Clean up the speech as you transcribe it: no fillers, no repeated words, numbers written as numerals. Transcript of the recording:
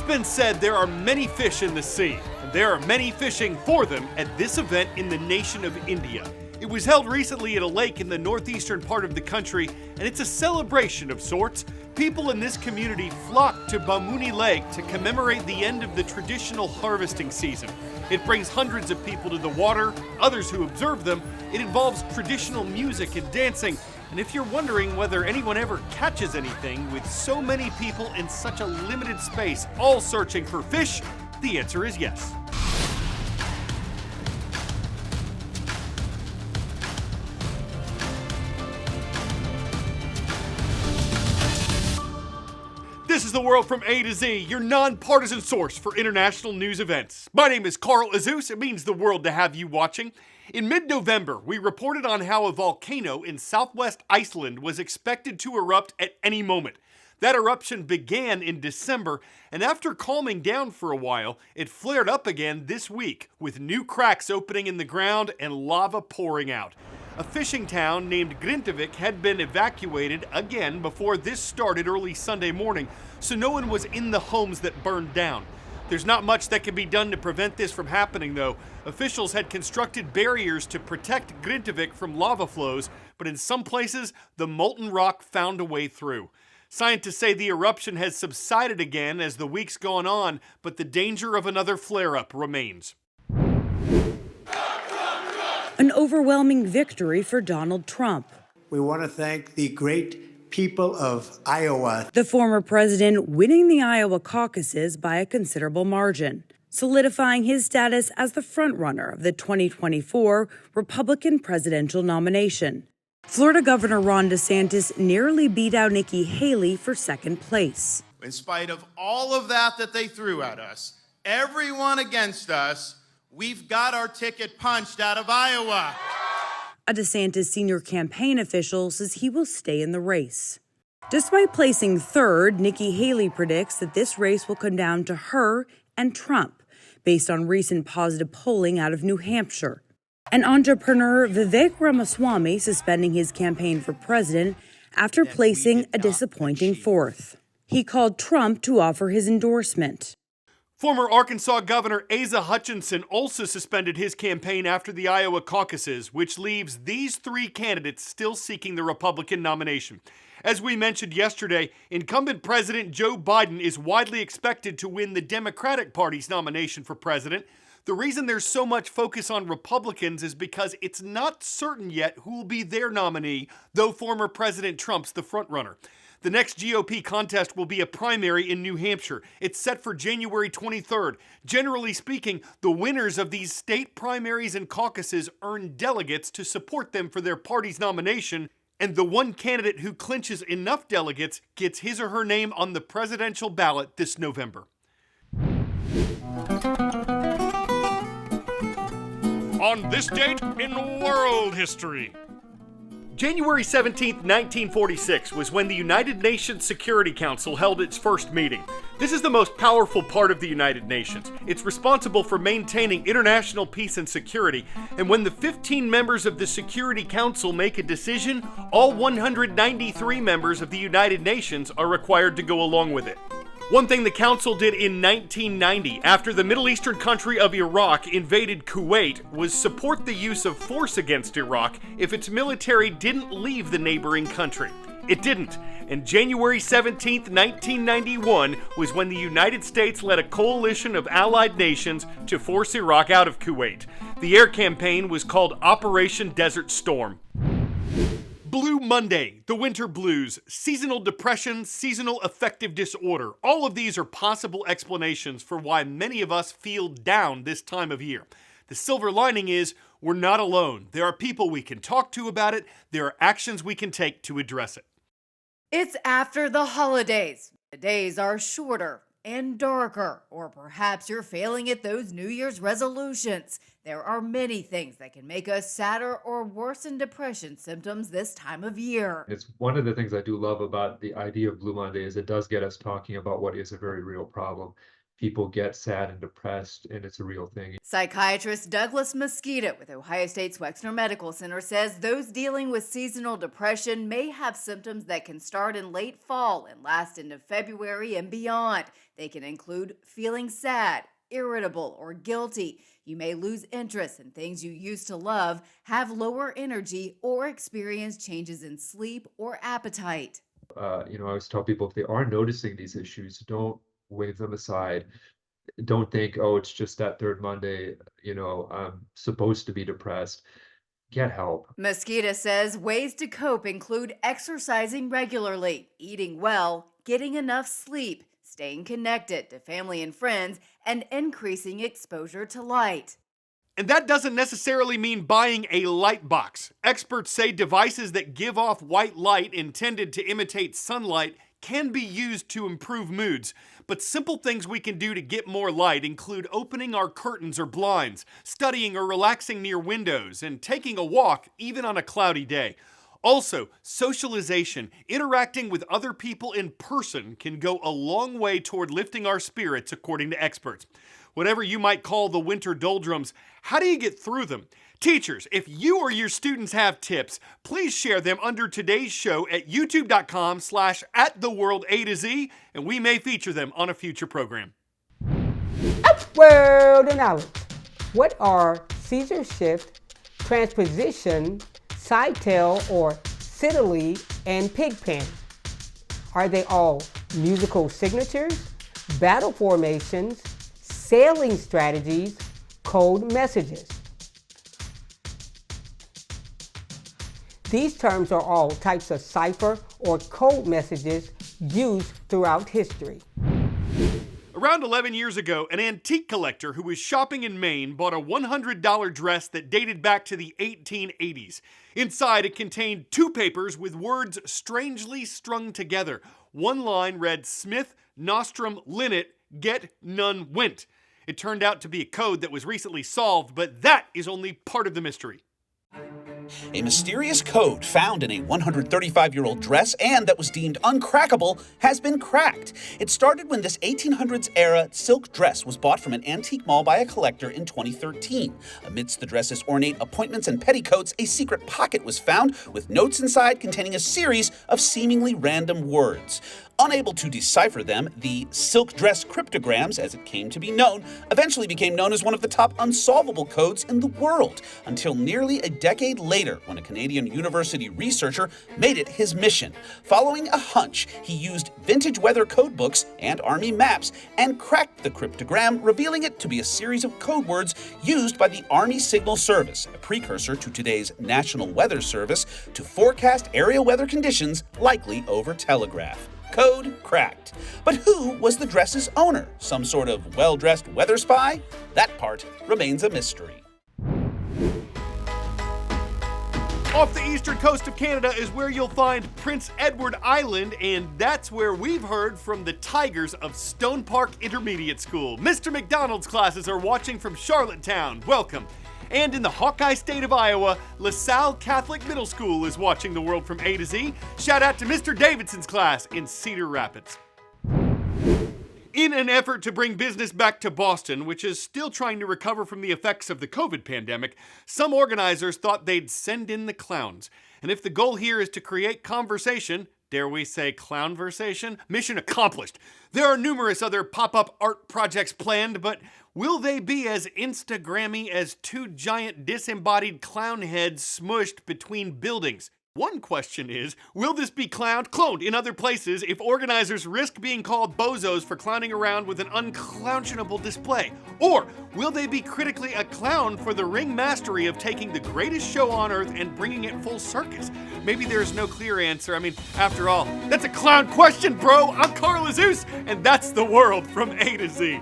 It's been said there are many fish in the sea, and there are many fishing for them at this event in the nation of India. It was held recently at a lake in the northeastern part of the country, and it's a celebration of sorts. People in this community flock to Bamuni Lake to commemorate the end of the traditional harvesting season. It brings hundreds of people to the water, others who observe them. It involves traditional music and dancing. And if you're wondering whether anyone ever catches anything with so many people in such a limited space, all searching for fish, the answer is yes. This is the world from A to Z, your nonpartisan source for international news events. My name is Carl Azuz. It means the world to have you watching. In mid-November, we reported on how a volcano in southwest Iceland was expected to erupt at any moment. That eruption began in December, and after calming down for a while, it flared up again this week, with new cracks opening in the ground and lava pouring out. A fishing town named Grindavik had been evacuated again before this started early Sunday morning, so no one was in the homes that burned down. There's not much that can be done to prevent this from happening, though. Officials had constructed barriers to protect Grindavik from lava flows, but in some places, the molten rock found a way through. Scientists say the eruption has subsided again as the week's gone on, but the danger of another flare-up remains. An overwhelming victory for Donald Trump. We want to thank the great people of Iowa. The former president winning the Iowa caucuses by a considerable margin, solidifying his status as the frontrunner of the 2024 Republican presidential nomination. Florida Governor Ron DeSantis nearly beat out Nikki Haley for second place. In spite of all of that they threw at us, everyone against us, we've got our ticket punched out of Iowa. A DeSantis senior campaign official says he will stay in the race. Despite placing third, Nikki Haley predicts that this race will come down to her and Trump, based on recent positive polling out of New Hampshire. And entrepreneur Vivek Ramaswamy suspending his campaign for president after placing a disappointing fourth. He called Trump to offer his endorsement. Former Arkansas Governor Asa Hutchinson also suspended his campaign after the Iowa caucuses, which leaves these three candidates still seeking the Republican nomination. As we mentioned yesterday, incumbent President Joe Biden is widely expected to win the Democratic Party's nomination for president. The reason there's so much focus on Republicans is because it's not certain yet who will be their nominee, though former President Trump's the frontrunner. The next GOP contest will be a primary in New Hampshire. It's set for January 23rd. Generally speaking, the winners of these state primaries and caucuses earn delegates to support them for their party's nomination, and the one candidate who clinches enough delegates gets his or her name on the presidential ballot this November. On this date in world history. January 17, 1946 was when the United Nations Security Council held its first meeting. This is the most powerful part of the United Nations. It's responsible for maintaining international peace and security, and when the 15 members of the Security Council make a decision, all 193 members of the United Nations are required to go along with it. One thing the Council did in 1990, after the Middle Eastern country of Iraq invaded Kuwait, was support the use of force against Iraq if its military didn't leave the neighboring country. It didn't, and January 17, 1991 was when the United States led a coalition of allied nations to force Iraq out of Kuwait. The air campaign was called Operation Desert Storm. Blue Monday, the winter blues, seasonal depression, seasonal affective disorder. All of these are possible explanations for why many of us feel down this time of year. The silver lining is we're not alone. There are people we can talk to about it. There are actions we can take to address it. It's after the holidays. The days are shorter and darker, or perhaps you're failing at those New Year's resolutions. There are many things that can make us sadder or worsen depression symptoms this time of year. It's one of the things I do love about the idea of Blue Monday is it does get us talking about what is a very real problem. people get sad and depressed, and it's a real thing. Psychiatrist Douglas Mosqueda with Ohio State's Wexner Medical Center says those dealing with seasonal depression may have symptoms that can start in late fall and last into February and beyond. They can include feeling sad, irritable, or guilty. You may lose interest in things you used to love, have lower energy, or experience changes in sleep or appetite. I always tell people, if they are noticing these issues, don't wave them aside. Don't think, oh, it's just that third Monday, I'm supposed to be depressed. Get help. Mosqueda says ways to cope include exercising regularly, eating well, getting enough sleep, staying connected to family and friends, and increasing exposure to light. And that doesn't necessarily mean buying a light box. Experts say devices that give off white light intended to imitate sunlight can be used to improve moods. But simple things we can do to get more light include opening our curtains or blinds, studying or relaxing near windows, and taking a walk even on a cloudy day. Also, socialization, interacting with other people in person, can go a long way toward lifting our spirits, according to experts. Whatever you might call the winter doldrums, how do you get through them? Teachers, if you or your students have tips, please share them under today's show at youtube.com/@theworlda to z, and we may feature them on a future program. World of knowledge. What are Caesar shift, transposition, sidetail or siddeley, and pigpen? Are they all musical signatures, battle formations, sailing strategies, code messages? These terms are all types of cipher or code messages used throughout history. Around 11 years ago, an antique collector who was shopping in Maine bought a $100 dress that dated back to the 1880s. Inside, it contained two papers with words strangely strung together. One line read, "Smith, Nostrum, Linnet, get, none, went." It turned out to be a code that was recently solved, but that is only part of the mystery. A mysterious code found in a 135-year-old dress and that was deemed uncrackable has been cracked. It started when this 1800s-era silk dress was bought from an antique mall by a collector in 2013. Amidst the dress's ornate appointments and petticoats, a secret pocket was found with notes inside containing a series of seemingly random words. Unable to decipher them, the silk dress cryptograms, as it came to be known, eventually became known as one of the top unsolvable codes in the world, until nearly a decade later, when a Canadian university researcher made it his mission. Following a hunch, he used vintage weather code books and army maps and cracked the cryptogram, revealing it to be a series of code words used by the Army Signal Service, a precursor to today's National Weather Service, to forecast area weather conditions, likely over telegraph. Code cracked. But who was the dress's owner? Some sort of well-dressed weather spy? That part remains a mystery. Off the eastern coast of Canada is where you'll find Prince Edward Island, and that's where we've heard from the Tigers of Stone Park Intermediate School. Mr. McDonald's classes are watching from Charlottetown. Welcome. And in the Hawkeye state of Iowa, LaSalle Catholic Middle School is watching the world from A to Z. Shout out to Mr. Davidson's class in Cedar Rapids. In an effort to bring business back to Boston, which is still trying to recover from the effects of the COVID pandemic, some organizers thought they'd send in the clowns. And if the goal here is to create conversation, dare we say clownversation, mission accomplished. There are numerous other pop-up art projects planned, but will they be as Instagrammy as two giant disembodied clown heads smushed between buildings? One question is, will this be cloned in other places if organizers risk being called bozos for clowning around with an unclownable display? Or will they be critically acclaimed for the ring mastery of taking the greatest show on earth and bringing it full circus? Maybe there's no clear answer. I mean, after all, that's a clown question, bro! I'm Carl Azuz, and that's the world from A to Z.